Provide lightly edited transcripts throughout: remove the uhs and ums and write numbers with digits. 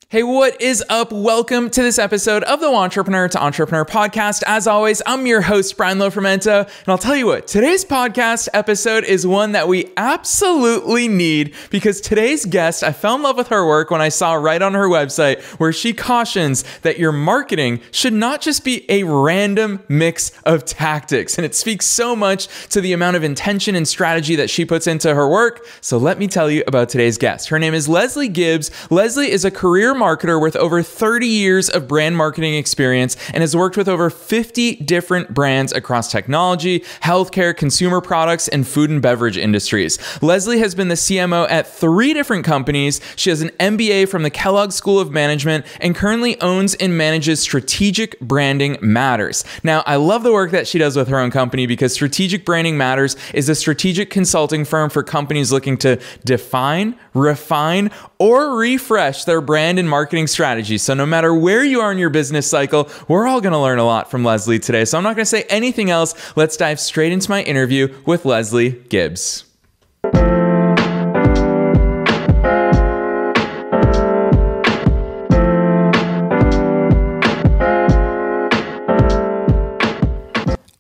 Hey, what is up? Welcome to this episode of the Wantrepreneur to Entrepreneur podcast. As always, I'm your host, Brian Lofrumento, and I'll tell you what, today's podcast episode is one that we absolutely need because today's guest, I fell in love with her work when I saw right on her website where she cautions that your marketing should not just be a random mix of tactics. And it speaks so much to the amount of intention and strategy that she puts into her work. So let me tell you about today's guest. Her name is Leslie Gibbs. Leslie is a career marketer with over 30 years of brand marketing experience and has worked with over 50 different brands across technology, healthcare, consumer products, and food and beverage industries. Leslie has been the CMO at 3 different companies. She has an MBA from the Kellogg School of Management and currently owns and manages Strategic Branding Matters. Now, I love the work that she does with her own company because Strategic Branding Matters is a strategic consulting firm for companies looking to define, refine, or refresh their brand and marketing strategy. So no matter where you are in your business cycle, we're all going to learn a lot from Leslie today. So I'm not going to say anything else. Let's dive straight into my interview with Leslie Gibbs.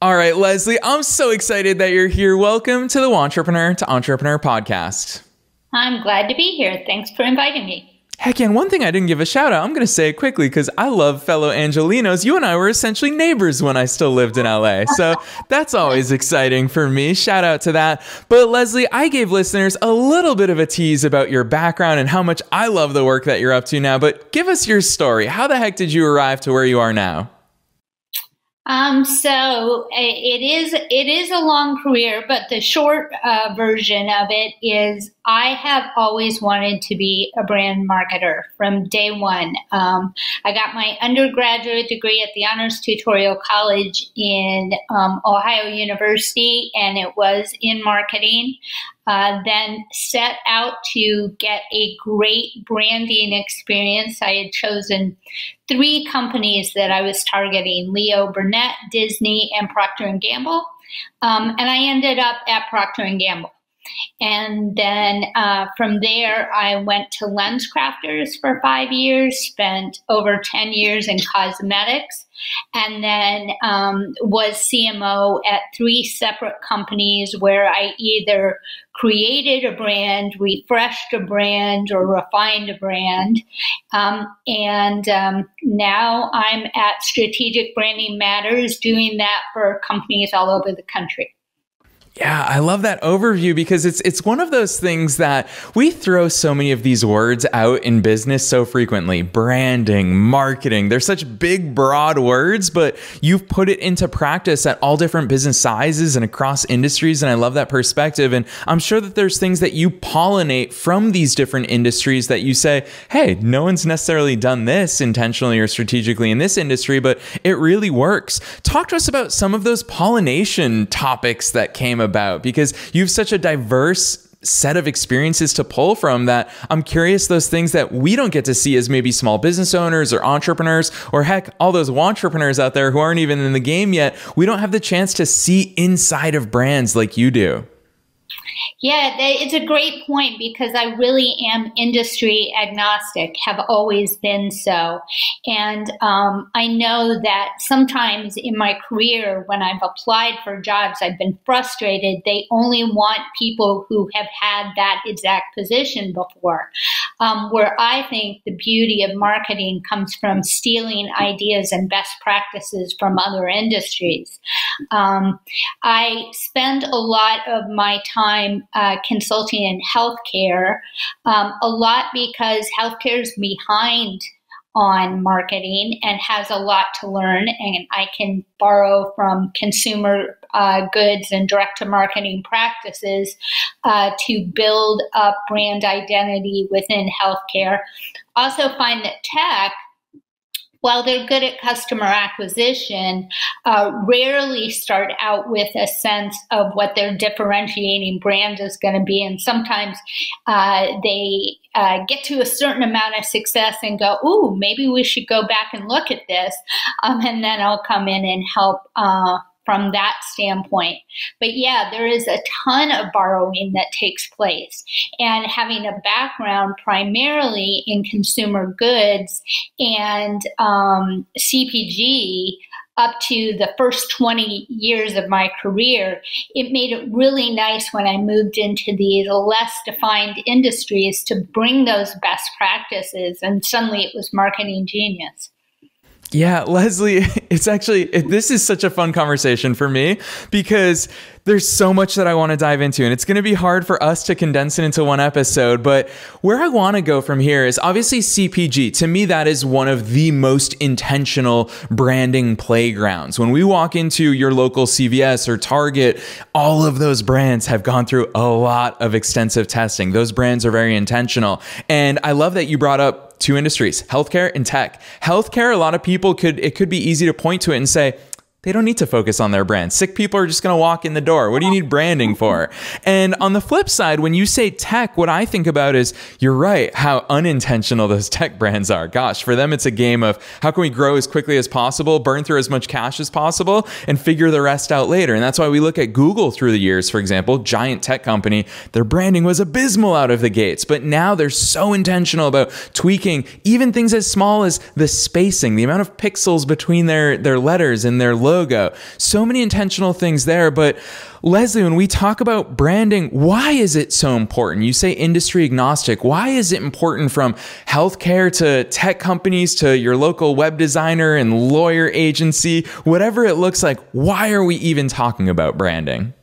All right, Leslie, I'm so excited that you're here. Welcome to the Wantrepreneur to Entrepreneur podcast. I'm glad to be here. Thanks for inviting me. Heck, and one thing I didn't give a shout out, I'm going to say it quickly because I love fellow Angelinos. You and I were essentially neighbors when I still lived in LA. So that's always exciting for me. Shout out to that. But Leslie, I gave listeners a little bit of a tease about your background and how much I love the work that you're up to now. But give us your story. How the heck did you arrive to where you are now? So it is a long career, but the short version of it is I have always wanted to be a brand marketer from day one. I got my undergraduate degree at the Honors Tutorial College in Ohio University, and it was in marketing. Then set out to get a great branding experience. I had chosen 3 companies that I was targeting: Leo Burnett, Disney, and Procter & Gamble. And I ended up at Procter & Gamble. And then from there, I went to LensCrafters for 5 years, spent over 10 years in cosmetics, and then was CMO at 3 separate companies where I either created a brand, refreshed a brand, or refined a brand. Now I'm at Strategic Branding Matters, doing that for companies all over the country. Yeah, I love that overview because it's one of those things that we throw so many of these words out in business so frequently. Branding, marketing, they're such big, broad words, but you've put it into practice at all different business sizes and across industries. And I love that perspective. And I'm sure that there's things that you pollinate from these different industries that you say, hey, no one's necessarily done this intentionally or strategically in this industry, but it really works. Talk to us about some of those pollination topics that came about, because you have such a diverse set of experiences to pull from that I'm curious those things that we don't get to see as maybe small business owners or entrepreneurs, or heck, all those wantrepreneurs out there who aren't even in the game yet. We don't have the chance to see inside of brands like you do. Yeah, it's a great point because I really am industry agnostic, have always been so. And I know that sometimes in my career, when I've applied for jobs, I've been frustrated. They only want people who have had that exact position before. Where I think the beauty of marketing comes from stealing ideas and best practices from other industries. I spend a lot of my time consulting in healthcare, a lot because healthcare is behind on marketing and has a lot to learn, and I can borrow from consumer goods and direct to marketing practices to build up brand identity within healthcare. Also find that tech, while they're good at customer acquisition, rarely start out with a sense of what their differentiating brand is going to be. And sometimes they get to a certain amount of success and go, ooh, maybe we should go back and look at this. And then I'll come in and help from that standpoint. But yeah, there is a ton of borrowing that takes place. And having a background primarily in consumer goods and CPG up to the first 20 years of my career, it made it really nice when I moved into these less defined industries to bring those best practices. And suddenly it was marketing genius. Yeah, Leslie, this is such a fun conversation for me because there's so much that I want to dive into, and it's going to be hard for us to condense it into one episode. But where I want to go from here is obviously CPG. To me, that is one of the most intentional branding playgrounds. When we walk into your local CVS or Target, all of those brands have gone through a lot of extensive testing. Those brands are very intentional. And I love that you brought up two industries, healthcare and tech. Healthcare, a lot of people it could be easy to point to it and say, they don't need to focus on their brand. Sick people are just going to walk in the door. What do you need branding for? And on the flip side, when you say tech, what I think about is, you're right, how unintentional those tech brands are. Gosh, for them, it's a game of how can we grow as quickly as possible, burn through as much cash as possible, and figure the rest out later. And that's why we look at Google through the years, for example, giant tech company, their branding was abysmal out of the gates. But now they're so intentional about tweaking even things as small as the spacing, the amount of pixels between their letters and their logo. So many intentional things there. But Leslie, when we talk about branding, why is it so important? You say industry agnostic. Why is it important from healthcare to tech companies to your local web designer and lawyer agency, whatever it looks like? Why are we even talking about branding?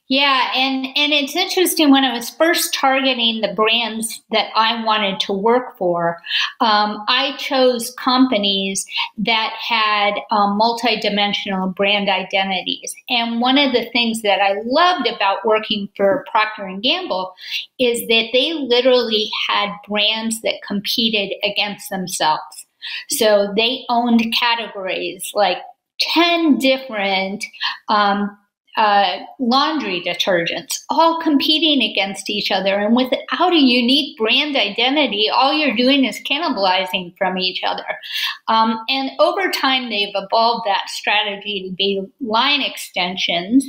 Yeah, and it's interesting, when I was first targeting the brands that I wanted to work for, I chose companies that had multidimensional brand identities. And one of the things that I loved about working for Procter & Gamble is that they literally had brands that competed against themselves. So they owned categories like 10 different laundry detergents, all competing against each other. And without a unique brand identity, all you're doing is cannibalizing from each other. And over time, they've evolved that strategy to be line extensions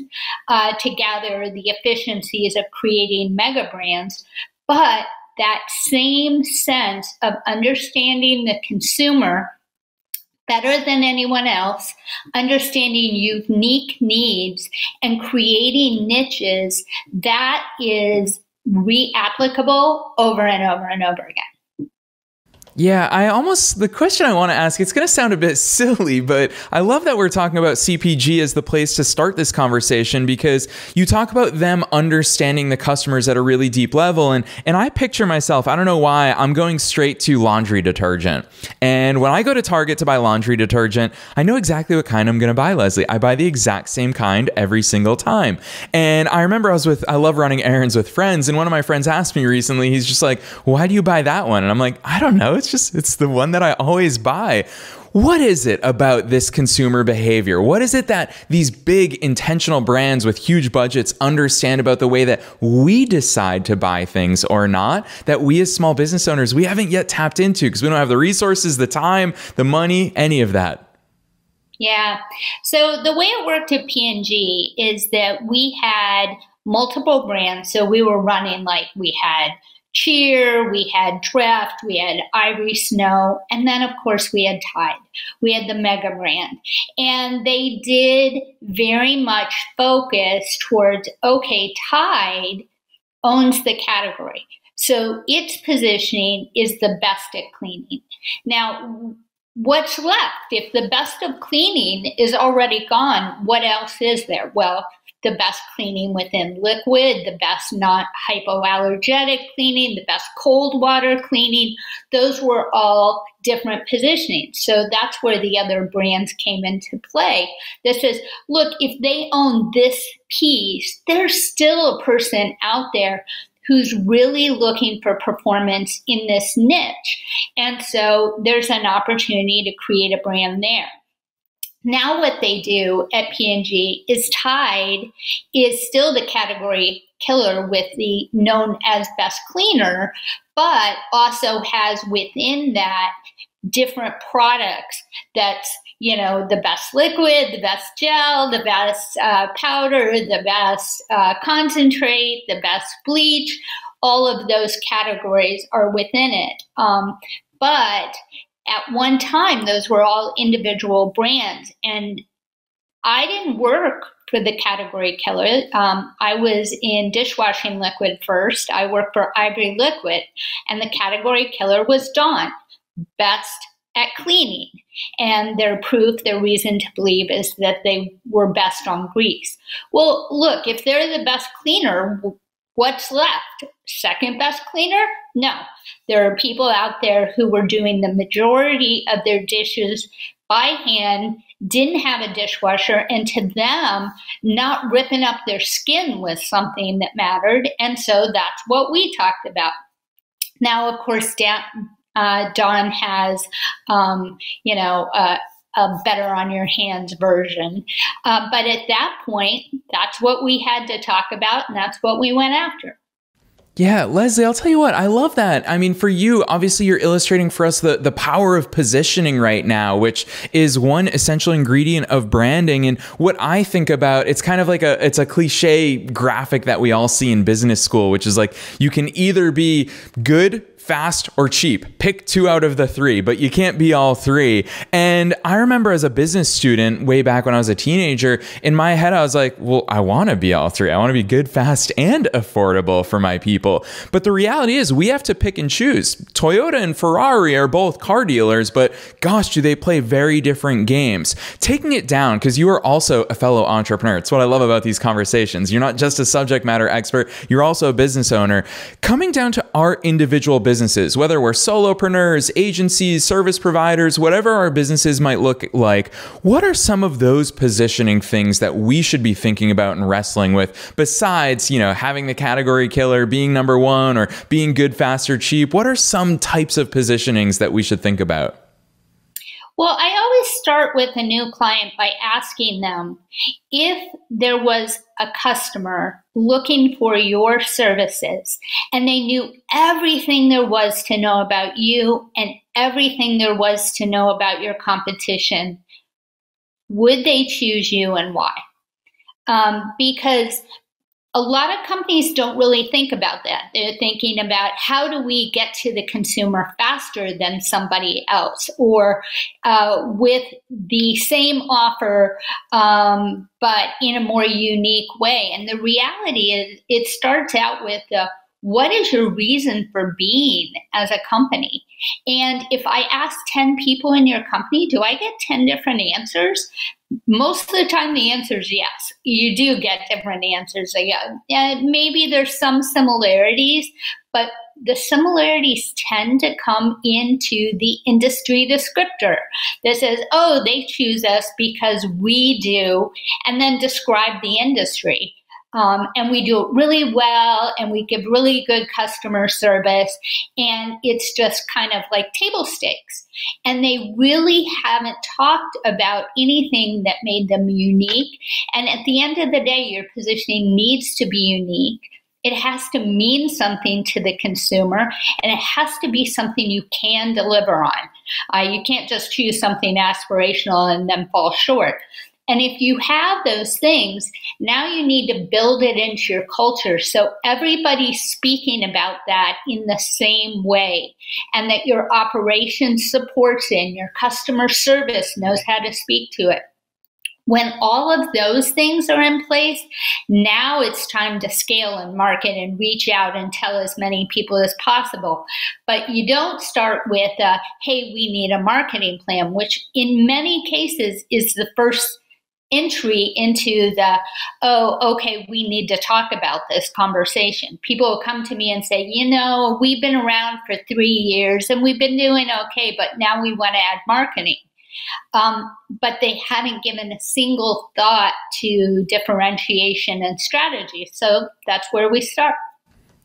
to gather the efficiencies of creating mega brands. But that same sense of understanding the consumer better than anyone else, understanding unique needs and creating niches, that is reapplicable over and over and over again. Yeah, the question I want to ask, it's going to sound a bit silly, but I love that we're talking about CPG as the place to start this conversation, because you talk about them understanding the customers at a really deep level. And I picture myself, I don't know why, I'm going straight to laundry detergent. And when I go to Target to buy laundry detergent, I know exactly what kind I'm going to buy, Leslie. I buy the exact same kind every single time. And I remember I love running errands with friends. And one of my friends asked me recently, he's just like, why do you buy that one? And I'm like, I don't know. It's the one that I always buy. What is it about this consumer behavior? What is it that these big intentional brands with huge budgets understand about the way that we decide to buy things or not, that we as small business owners, we haven't yet tapped into because we don't have the resources, the time, the money, any of that? Yeah. So the way it worked at P&G is that we had multiple brands. So we were running, we had Cheer, we had Draft, we had Ivory Snow, and then of course we had Tide. We had the mega brand. And they did very much focus towards, okay, Tide owns the category. So its positioning is the best at cleaning. Now, what's left? If the best of cleaning is already gone, what else is there? Well, the best cleaning within liquid, the best not hypoallergenic cleaning, the best cold water cleaning. Those were all different positionings. So that's where the other brands came into play. This is, look, if they own this piece, there's still a person out there who's really looking for performance in this niche. And so there's an opportunity to create a brand there. Now what they do at P&G is Tide is still the category killer with the known as best cleaner, but also has within that different products that's, the best liquid, the best gel, the best powder, the best concentrate, the best bleach. All of those categories are within it. But at one time, those were all individual brands. And I didn't work for the category killer. I was in dishwashing liquid first. I worked for Ivory Liquid, and the category killer was Dawn, best at cleaning. And their reason to believe is that they were best on grease. Well, look, if they're the best cleaner, what's left? Second best cleaner? No. There are people out there who were doing the majority of their dishes by hand, didn't have a dishwasher, and to them, not ripping up their skin was something that mattered. And so that's what we talked about. Now, of course, Dawn has, a better on your hands version. But at that point, that's what we had to talk about, and that's what we went after. Yeah, Leslie, I'll tell you what, I love that. I mean, for you, obviously you're illustrating for us the power of positioning right now, which is one essential ingredient of branding. And what I think about, it's kind of like it's a cliche graphic that we all see in business school, which is like, you can either be good, fast, or cheap. Pick two out of the three, but you can't be all three. And I remember as a business student way back when I was a teenager, in my head, I was like, well, I want to be all three. I want to be good, fast, and affordable for my people. But the reality is we have to pick and choose. Toyota and Ferrari are both car dealers, but gosh, do they play very different games. Taking it down, because you are also a fellow entrepreneur. It's what I love about these conversations. You're not just a subject matter expert, you're also a business owner. Coming down to our individual businesses, whether we're solopreneurs, agencies, service providers, whatever our businesses might look like, what are some of those positioning things that we should be thinking about and wrestling with besides, having the category killer, being number one, or being good, fast, or cheap? What are some types of positionings that we should think about? Well, I always start with a new client by asking them if there was a customer looking for your services and they knew everything there was to know about you and everything there was to know about your competition, would they choose you and why? Because a lot of companies don't really think about that. They're thinking about how do we get to the consumer faster than somebody else, or with the same offer, but in a more unique way. And the reality is it starts out with what is your reason for being as a company? And if I ask 10 people in your company, do I get 10 different answers? Most of the time, the answer is yes. You do get different answers. Maybe there's some similarities, but the similarities tend to come into the industry descriptor that says, oh, they choose us because we do, and then describe the industry. And we do it really well, and we give really good customer service, and it's just kind of like table stakes. And they really haven't talked about anything that made them unique. And at the end of the day, your positioning needs to be unique. It has to mean something to the consumer, and it has to be something you can deliver on. You can't just choose something aspirational and then fall short. And if you have those things, now you need to build it into your culture so everybody's speaking about that in the same way, and that your operations supports it, and your customer service knows how to speak to it. When all of those things are in place, now it's time to scale and market and reach out and tell as many people as possible. But you don't start with, hey, we need a marketing plan, which in many cases is the first entry into the, oh, okay, we need to talk about this conversation. People will come to me and say, we've been around for 3 years and we've been doing okay, but now we want to add marketing. But they haven't given a single thought to differentiation and strategy. So that's where we start.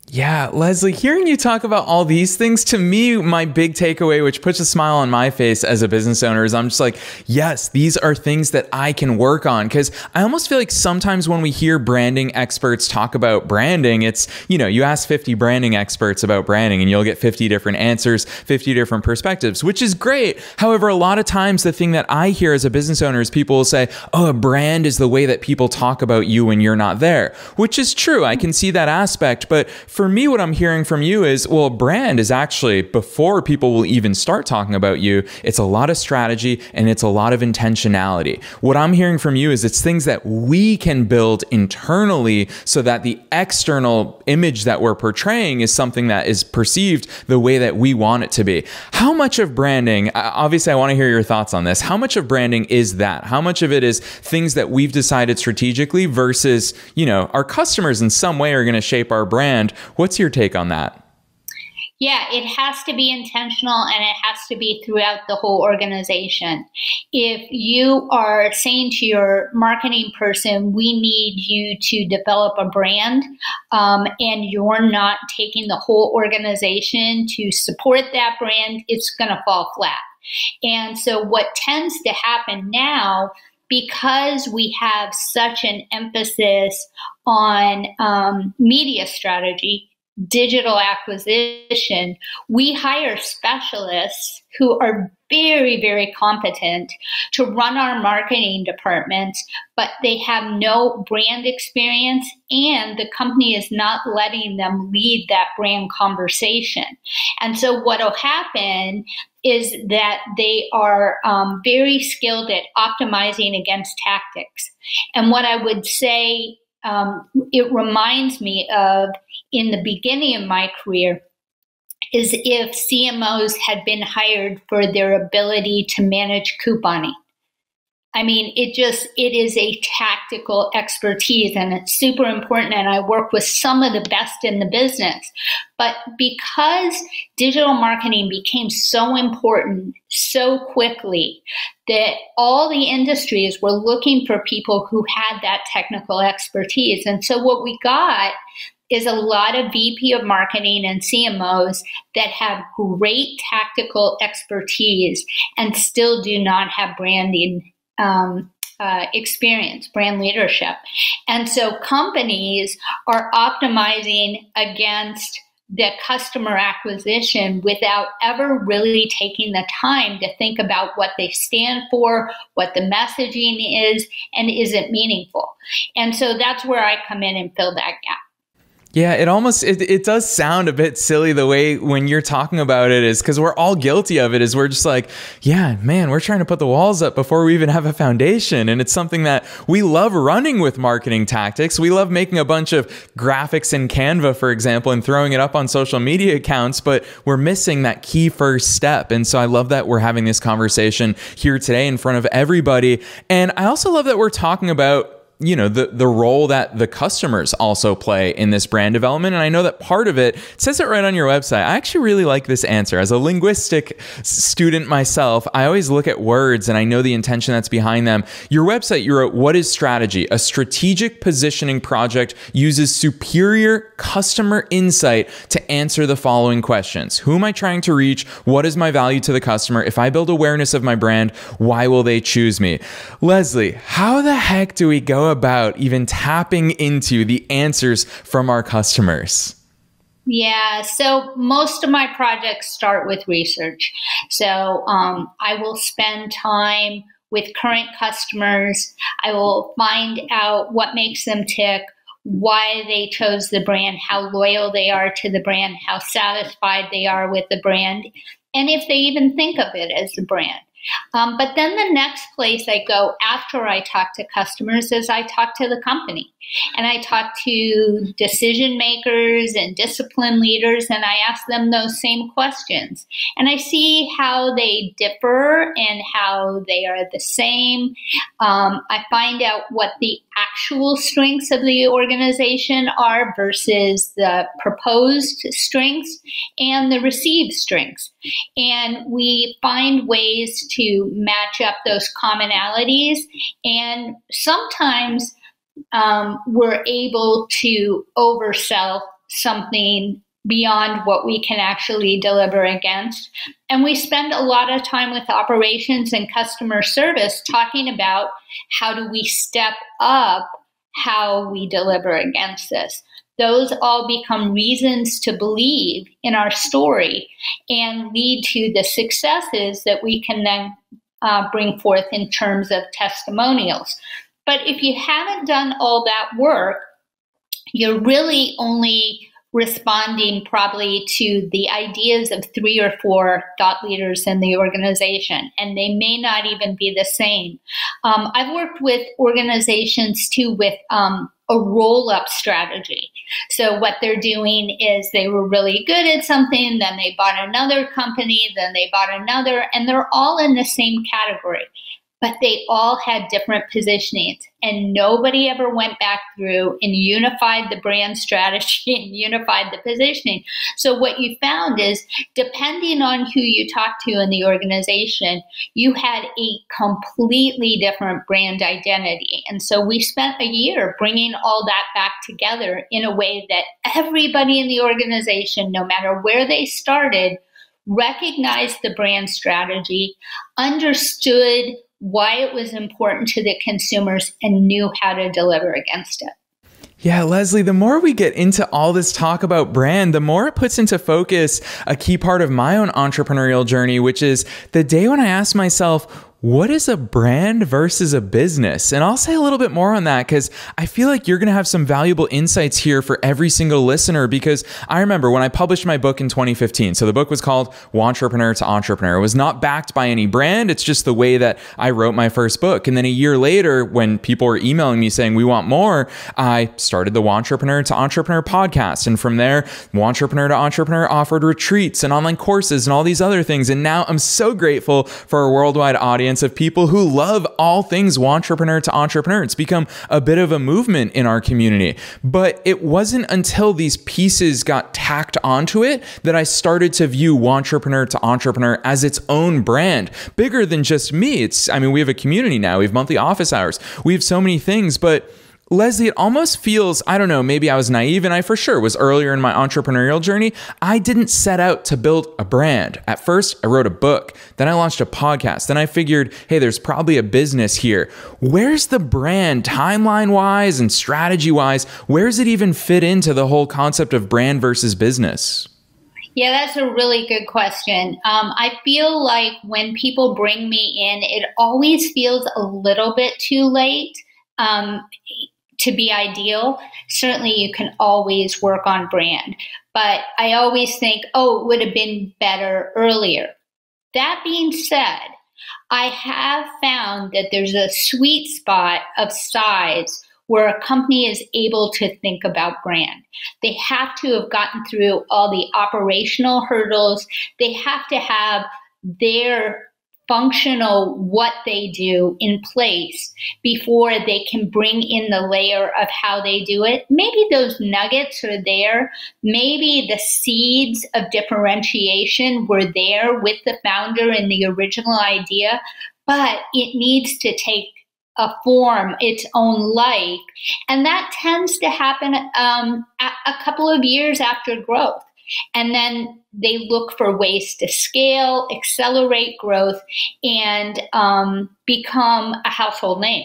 Yeah, Leslie, hearing you talk about all these things, to me, my big takeaway, which puts a smile on my face as a business owner, is I'm just like, yes, these are things that I can work on. Because I almost feel like sometimes when we hear branding experts talk about branding, it's, you ask 50 branding experts about branding and you'll get 50 different answers, 50 different perspectives, which is great. However, a lot of times the thing that I hear as a business owner is people will say, oh, a brand is the way that people talk about you when you're not there, which is true. I can see that aspect. But for me, what I'm hearing from you is, well, a brand is actually, before people will even start talking about you, it's a lot of strategy and it's a lot of intentionality. What I'm hearing from you is it's things that we can build internally so that the external image that we're portraying is something that is perceived the way that we want it to be. How much of branding, obviously I want to hear your thoughts on this, how much of branding is that? How much of it is things that we've decided strategically versus, our customers in some way are going to shape our brand? What's your take on that? Yeah, it has to be intentional and it has to be throughout the whole organization. If you are saying to your marketing person, we need you to develop a brand, and you're not taking the whole organization to support that brand, it's going to fall flat. And so what tends to happen now, because we have such an emphasis on media strategy, digital acquisition, we hire specialists who are very, very competent to run our marketing departments, but they have no brand experience and the company is not letting them lead that brand conversation. And so what will happen is that they are very skilled at optimizing against tactics. And what I would say it reminds me of in the beginning of my career is if CMOs had been hired for their ability to manage couponing. I mean, it is a tactical expertise and it's super important. And I work with some of the best in the business. But because digital marketing became so important so quickly that all the industries were looking for people who had that technical expertise. And so what we got is a lot of VP of marketing and CMOs that have great tactical expertise and still do not have branding experience, brand leadership. And so companies are optimizing against the customer acquisition without ever really taking the time to think about what they stand for, what the messaging is, and is it meaningful? And so that's where I come in and fill that gap. Yeah, it does sound a bit silly the way when you're talking about it, is because we're all guilty of it, is we're just like, yeah, man, we're trying to put the walls up before we even have a foundation. And it's something that we love running with marketing tactics. We love making a bunch of graphics in Canva, for example, and throwing it up on social media accounts, but we're missing that key first step. And so I love that we're having this conversation here today in front of everybody. And I also love that we're talking about the role that the customers also play in this brand development. And I know that part of it says it right on your website. I actually really like this answer. As a linguistic student myself, I always look at words and I know the intention that's behind them. Your website, you wrote, what is strategy? A strategic positioning project uses superior customer insight to answer the following questions. Who am I trying to reach? What is my value to the customer? If I build awareness of my brand, why will they choose me? Leslie, how the heck do we go about even tapping into the answers from our customers? Yeah, so most of my projects start with research. So I will spend time with current customers. I will find out what makes them tick, why they chose the brand, how loyal they are to the brand, how satisfied they are with the brand, and if they even think of it as a brand. But then the next place I go after I talk to customers is I talk to the company. And I talk to decision makers and discipline leaders, and I ask them those same questions. And I see how they differ and how they are the same. I find out what the actual strengths of the organization are versus the proposed strengths and the received strengths. And we find ways to match up those commonalities. And sometimes we're able to oversell something beyond what we can actually deliver against. And we spend a lot of time with operations and customer service talking about how do we step up how we deliver against this. Those all become reasons to believe in our story and lead to the successes that we can then bring forth in terms of testimonials. But if you haven't done all that work, you're really only responding probably to the ideas of 3 or 4 thought leaders in the organization, and they may not even be the same. I've worked with organizations too with a roll-up strategy. So what they're doing is they were really good at something, then they bought another company, then they bought another, and they're all in the same category. But they all had different positionings, and nobody ever went back through and unified the brand strategy and unified the positioning. So what you found is, depending on who you talk to in the organization, you had a completely different brand identity. And so we spent a year bringing all that back together in a way that everybody in the organization, no matter where they started, recognized the brand strategy, understood why it was important to the consumers, and knew how to deliver against it. Yeah, Leslie, the more we get into all this talk about brand, the more it puts into focus a key part of my own entrepreneurial journey, which is the day when I asked myself, what is a brand versus a business? And I'll say a little bit more on that because I feel like you're going to have some valuable insights here for every single listener, because I remember when I published my book in 2015. So the book was called Wantrepreneur to Entrepreneur. It was not backed by any brand. It's just the way that I wrote my first book. And then a year later, when people were emailing me saying, we want more, I started the Wantrepreneur to Entrepreneur podcast. And from there, Wantrepreneur to Entrepreneur offered retreats and online courses and all these other things. And now I'm so grateful for a worldwide audience of people who love all things Wantrepreneur to Entrepreneur. It's become a bit of a movement in our community. But it wasn't until these pieces got tacked onto it that I started to view Wantrepreneur to Entrepreneur as its own brand, bigger than just me. We have a community now. We have monthly office hours. We have so many things, but Leslie, it almost feels, I don't know, maybe I was naive, and I for sure was earlier in my entrepreneurial journey. I didn't set out to build a brand. At first, I wrote a book, then I launched a podcast, then I figured, hey, there's probably a business here. Where's the brand timeline-wise and strategy-wise? Where does it even fit into the whole concept of brand versus business? Yeah, that's a really good question. I feel like when people bring me in, it always feels a little bit too late to be ideal. Certainly you can always work on brand, but I always think, it would have been better earlier. That being said, I have found that there's a sweet spot of size where a company is able to think about brand. They have to have gotten through all the operational hurdles. They have to have their functional what they do in place before they can bring in the layer of how they do it. Maybe those nuggets are there. Maybe the seeds of differentiation were there with the founder in the original idea, but it needs to take a form, its own life. And that tends to happen a couple of years after growth. And then they look for ways to scale, accelerate growth, and become a household name.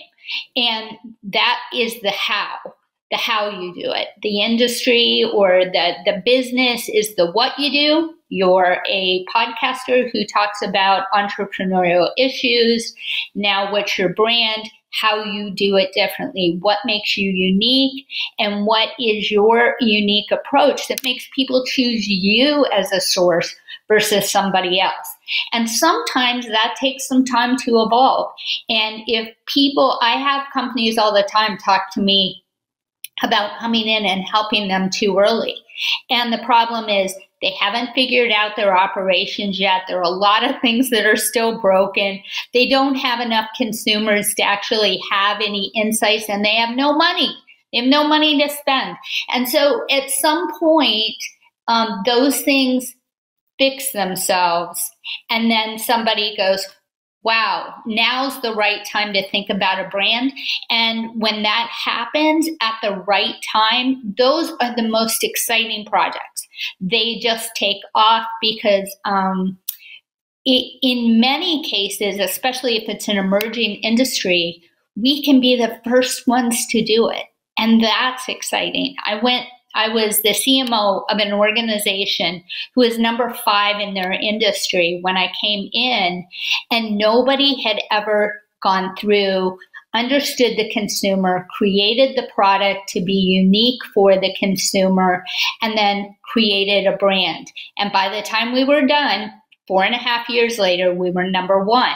And that is the how you do it. The industry or the business is the what you do. You're a podcaster who talks about entrepreneurial issues. Now, what's your brand? How you do it differently, what makes you unique, and what is your unique approach that makes people choose you as a source versus somebody else. And sometimes that takes some time to evolve. And I have companies all the time talk to me about coming in and helping them too early. And the problem is they haven't figured out their operations yet. There are a lot of things that are still broken. They don't have enough consumers to actually have any insights, and they have no money. They have no money to spend. And so at some point, those things fix themselves. And then somebody goes, wow, now's the right time to think about a brand. And when that happens at the right time, those are the most exciting projects. They just take off because in many cases, especially if it's an emerging industry, we can be the first ones to do it. And that's exciting. I was the CMO of an organization who was number 5 in their industry when I came in, and nobody had ever gone through, understood the consumer, created the product to be unique for the consumer, and then created a brand. And by the time we were done, 4.5 years later, we were number 1.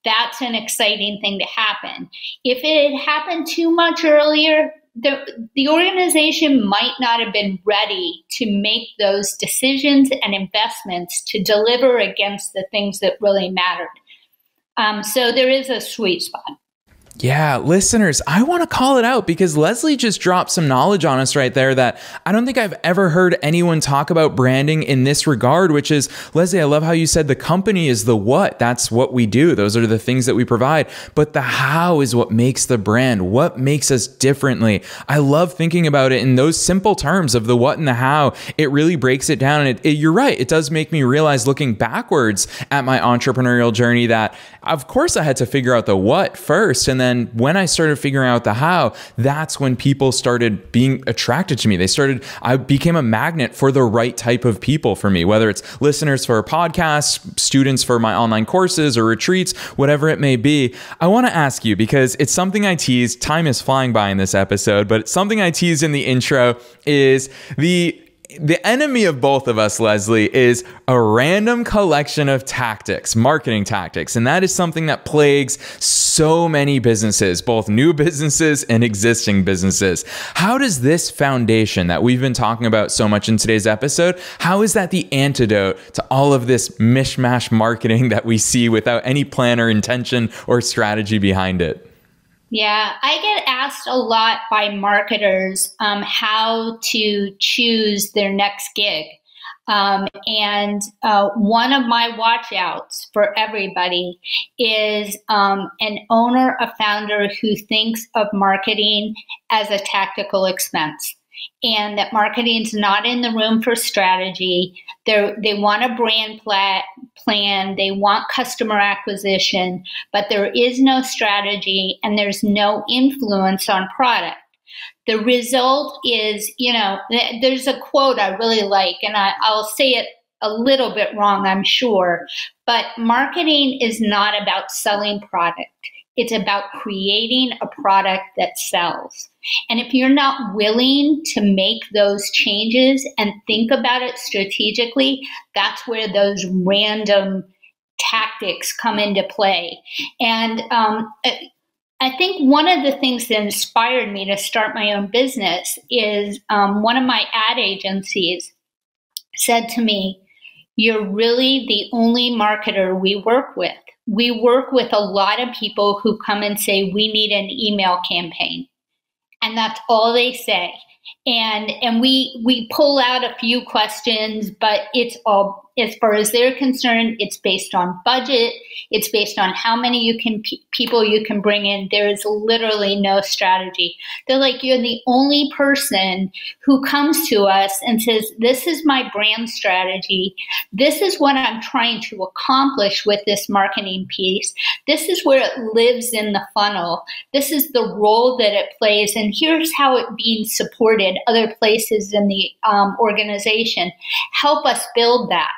That's an exciting thing to happen. If it had happened too much earlier, the organization might not have been ready to make those decisions and investments to deliver against the things that really mattered. So there is a sweet spot. Yeah, listeners, I want to call it out because Leslie just dropped some knowledge on us right there that I don't think I've ever heard anyone talk about branding in this regard, which is, Leslie, I love how you said the company is the what. That's what we do. Those are the things that we provide. But the how is what makes the brand, what makes us differently. I love thinking about it in those simple terms of the what and the how. It really breaks it down. And you're right. It does make me realize, looking backwards at my entrepreneurial journey, that of course I had to figure out the what first. And then when I started figuring out the how, that's when people started being attracted to me. I became a magnet for the right type of people for me, whether it's listeners for a podcast, students for my online courses or retreats, whatever it may be. I want to ask you, because it's something I teased, time is flying by in this episode, but it's something I teased in the intro, is the enemy of both of us, Leslie, is a random collection of tactics, marketing tactics. And that is something that plagues so many businesses, both new businesses and existing businesses. How does this foundation that we've been talking about so much in today's episode, how is that the antidote to all of this mishmash marketing that we see without any plan or intention or strategy behind it? Yeah, I get asked a lot by marketers how to choose their next gig. And one of my watch outs for everybody is an owner, a founder who thinks of marketing as a tactical expense. And that marketing's not in the room for strategy. They want a brand plan. They want customer acquisition, but there is no strategy and there's no influence on product. The result is, there's a quote I really like, and I'll say it a little bit wrong, I'm sure, but marketing is not about selling product. It's about creating a product that sells. And if you're not willing to make those changes and think about it strategically, that's where those random tactics come into play. And I think one of the things that inspired me to start my own business is one of my ad agencies said to me, "You're really the only marketer we work with. We work with a lot of people who come and say, we need an email campaign." And that's all they say. And we pull out a few questions, but it's all, as far as they're concerned, it's based on budget. It's based on how many people you can bring in. There is literally no strategy. They're like, "You're the only person who comes to us and says, this is my brand strategy. This is what I'm trying to accomplish with this marketing piece. This is where it lives in the funnel. This is the role that it plays. And here's how it's being supported other places in the organization. Help us build that."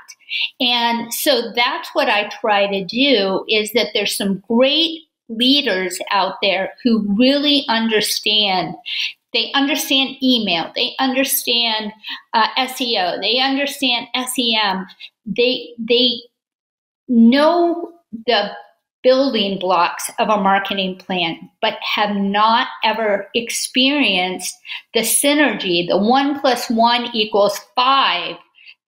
And so that's what I try to do, is that there's some great leaders out there who really understand. They understand email. They understand SEO. They understand SEM. They know the building blocks of a marketing plan, but have not ever experienced the synergy, the 1 + 1 = 5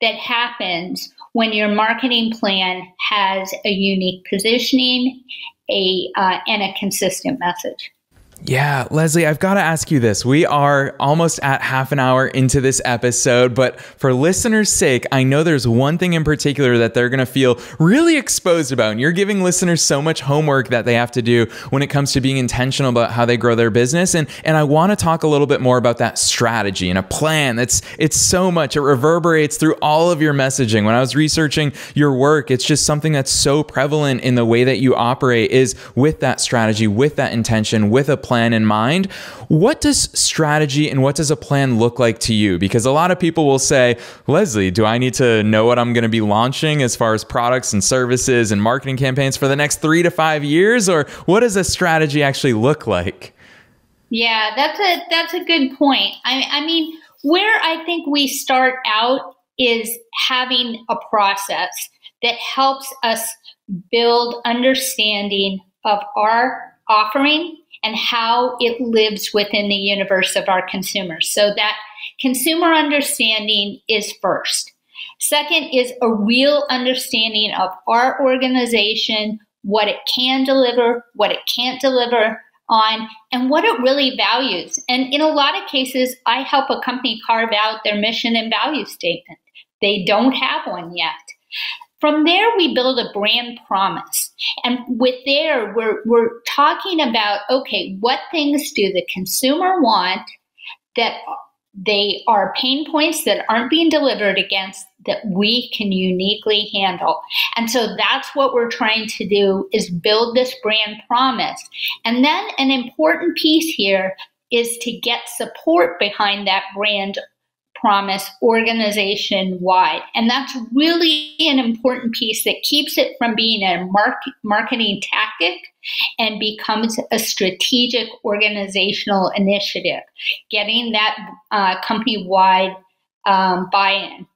that happens when your marketing plan has a unique positioning and a consistent message. Yeah, Leslie, I've got to ask you this. We are almost at half an hour into this episode, but for listeners' sake, I know there's one thing in particular that they're going to feel really exposed about. And you're giving listeners so much homework that they have to do when it comes to being intentional about how they grow their business. And I want to talk a little bit more about that strategy and a plan. It's so much. It reverberates through all of your messaging. When I was researching your work, it's just something that's so prevalent in the way that you operate is with that strategy, with that intention, with a plan in mind. What does strategy and what does a plan look like to you? Because a lot of people will say, Leslie, do I need to know what I'm going to be launching as far as products and services and marketing campaigns for the next 3 to 5 years? Or what does a strategy actually look like? Yeah, that's a good point. I mean, where I think we start out is having a process that helps us build understanding of our offering and how it lives within the universe of our consumers. So that consumer understanding is first. Second is a real understanding of our organization, what it can deliver, what it can't deliver on, and what it really values. And in a lot of cases, I help a company carve out their mission and value statement. They don't have one yet. From there, we build a brand promise. And with there, we're talking about, okay, what things do the consumer want that they are pain points that aren't being delivered against that we can uniquely handle. And so that's what we're trying to do is build this brand promise. And then an important piece here is to get support behind that brand promise organization-wide. And that's really an important piece that keeps it from being a marketing tactic and becomes a strategic organizational initiative, getting that company-wide buy-in.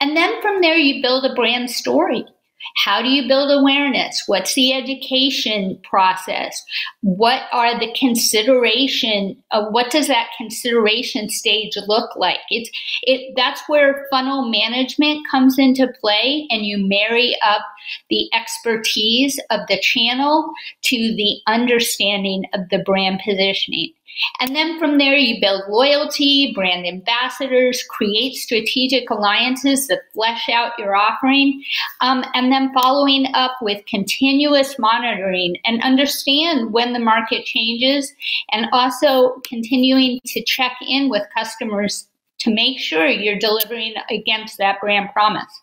And then from there, you build a brand story. How do you build awareness? What's the education process? What are the consideration? What does that consideration stage look like? That's where funnel management comes into play, and you marry up the expertise of the channel to the understanding of the brand positioning. And then from there, you build loyalty, brand ambassadors, create strategic alliances that flesh out your offering, and then following up with continuous monitoring and understand when the market changes, and also continuing to check in with customers to make sure you're delivering against that brand promise.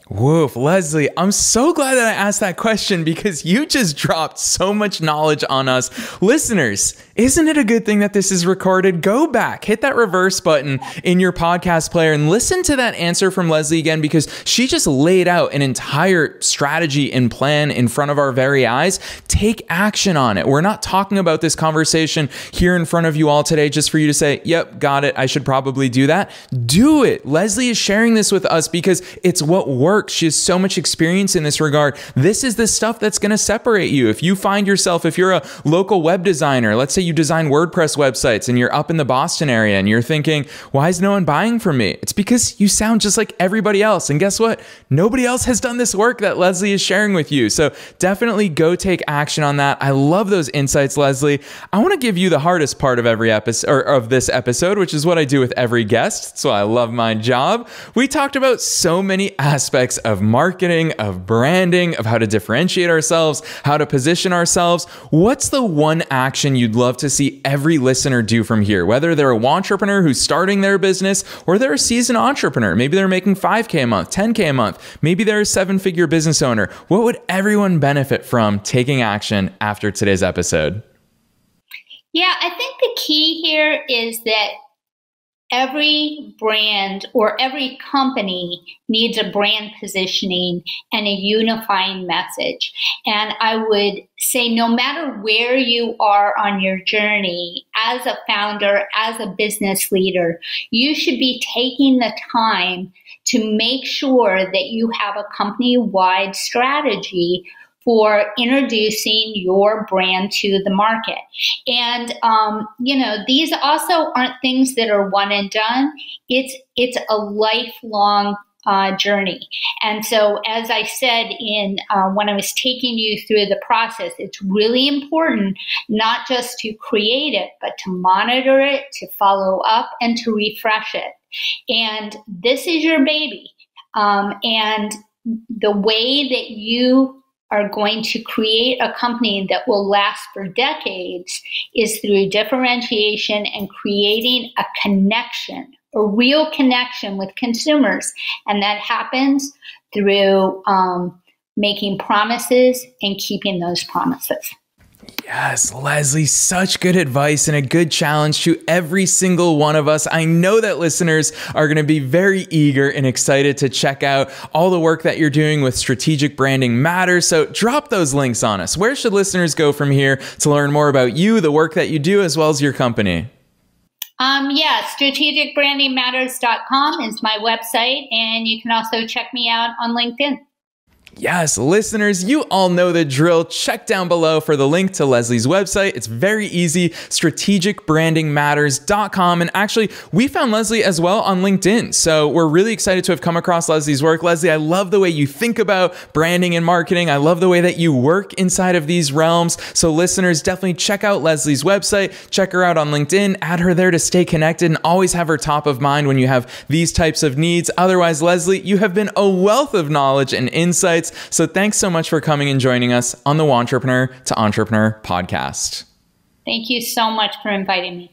Woof, Leslie, I'm so glad that I asked that question because you just dropped so much knowledge on us. Listeners, isn't it a good thing that this is recorded? Go back, hit that reverse button in your podcast player and listen to that answer from Leslie again, because she just laid out an entire strategy and plan in front of our very eyes. Take action on it. We're not talking about this conversation here in front of you all today just for you to say, yep, got it, I should probably do that. Do it. Leslie is sharing this with us because it's what works. She has so much experience in this regard. This is the stuff that's going to separate you. If you find yourself, if you're a local web designer, let's say you design WordPress websites and you're up in the Boston area and you're thinking, why is no one buying from me? It's because you sound just like everybody else. And guess what? Nobody else has done this work that Leslie is sharing with you. So definitely go take action on that. I love those insights, Leslie. I want to give you the hardest part of every episode, or of this episode, which is what I do with every guest. So I love my job. We talked about so many aspects of marketing, of branding, of how to differentiate ourselves, how to position ourselves. What's the one action you'd love to see every listener do from here? Whether they're a wantrepreneur who's starting their business or they're a seasoned entrepreneur. Maybe they're making $5K a month, $10K a month. Maybe they're a 7-figure business owner. What would everyone benefit from taking action after today's episode? Yeah, I think the key here is that every brand or every company needs a brand positioning and a unifying message. And I would say no matter where you are on your journey, as a founder, as a business leader, you should be taking the time to make sure that you have a company-wide strategy for introducing your brand to the market. And, these also aren't things that are one and done. It's a lifelong journey. And so, as I said when I was taking you through the process, it's really important not just to create it, but to monitor it, to follow up, and to refresh it. And this is your baby. And the way that you are going to create a company that will last for decades is through differentiation and creating a connection, a real connection with consumers. And that happens through making promises and keeping those promises. Yes, Leslie, such good advice and a good challenge to every single one of us. I know that listeners are going to be very eager and excited to check out all the work that you're doing with Strategic Branding Matters. So drop those links on us. Where should listeners go from here to learn more about you, the work that you do, as well as your company? Strategicbrandingmatters.com is my website, and you can also check me out on LinkedIn. Yes, listeners, you all know the drill. Check down below for the link to Leslie's website. It's very easy, strategicbrandingmatters.com. And actually, we found Leslie as well on LinkedIn. So we're really excited to have come across Leslie's work. Leslie, I love the way you think about branding and marketing. I love the way that you work inside of these realms. So listeners, definitely check out Leslie's website, check her out on LinkedIn, add her there to stay connected, and always have her top of mind when you have these types of needs. Otherwise, Leslie, you have been a wealth of knowledge and insights. So thanks so much for coming and joining us on the Wantrepreneur to Entrepreneur podcast. Thank you so much for inviting me.